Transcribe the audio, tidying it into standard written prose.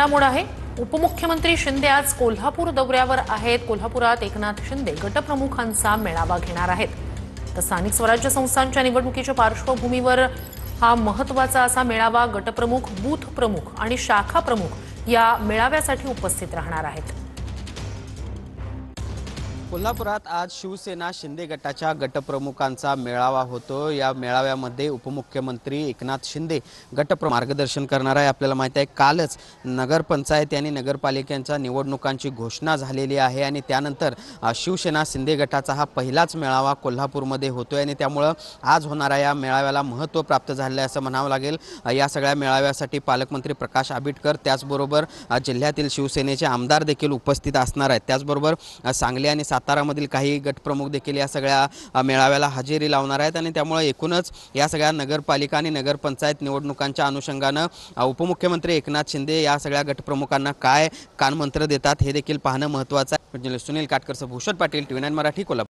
घडामोड आहे। उपमुख्यमंत्री शिंदे आज कोल्हापूर दौऱ्यावर आहेत। कोल्हापुरात एकनाथ शिंदे गटप्रमुखांचा मेळावा घेणार आहेत। तर स्थानिक स्वराज्य संस्थांच्या निवडणुकीच्या पार्श्वभूमीवर हा महत्त्वाचा असा मेळावा गटप्रमुख, बूथ प्रमुख आणि शाखा प्रमुख या मेळाव्यासाठी उपस्थित राहणार आहेत। कोल्हापुरात आज शिवसेना शिंदे गटाच्या गटप्रमुखांचा मेळावा होतो। या मेळाव्यामध्ये उपमुख्यमंत्री एकनाथ शिंदे मार्गदर्शन करणार आहे। आपल्याला माहिती आहे कालच नगरपंचायत आणि नगरपालिकांच्या निवडणुकांची घोषणा झालेली आहे आणि त्यानंतर शिवसेना शिंदे गटाचा हा पहिलाच मेळावा कोल्हापूरमध्ये होतोय आणि त्यामुळे आज होणाऱ्या या मेळाव्याला महत्त्व प्राप्त झाले असं म्हणावं लागेल। या सगळ्या मेळाव्यासाठी पालकमंत्री प्रकाश आंबेडकर त्याचबरोबर जिल्ह्यातील शिवसेनेचे आमदार देखील उपस्थित असणार आहेत। त्याचबरोबर सांगली आणि सातारामधील काही गटप्रमुख देखील या सगळ्या मेळाव्याला हजेरी लावणार आहेत आणि त्यामुळे एकूणच या सगळ्या नगरपालिका आणि नगरपंचायत निवडणुकांच्या अनुषंगाने उपमुख्यमंत्री एकनाथ शिंदे या सगळ्या गटप्रमुखांना काय कानमंत्र देतात हे देखील पाहणं महत्त्वाचं आहे। सुनील काटकर, भूषण पाटील, TV9 मराठी, कोल्हापूर।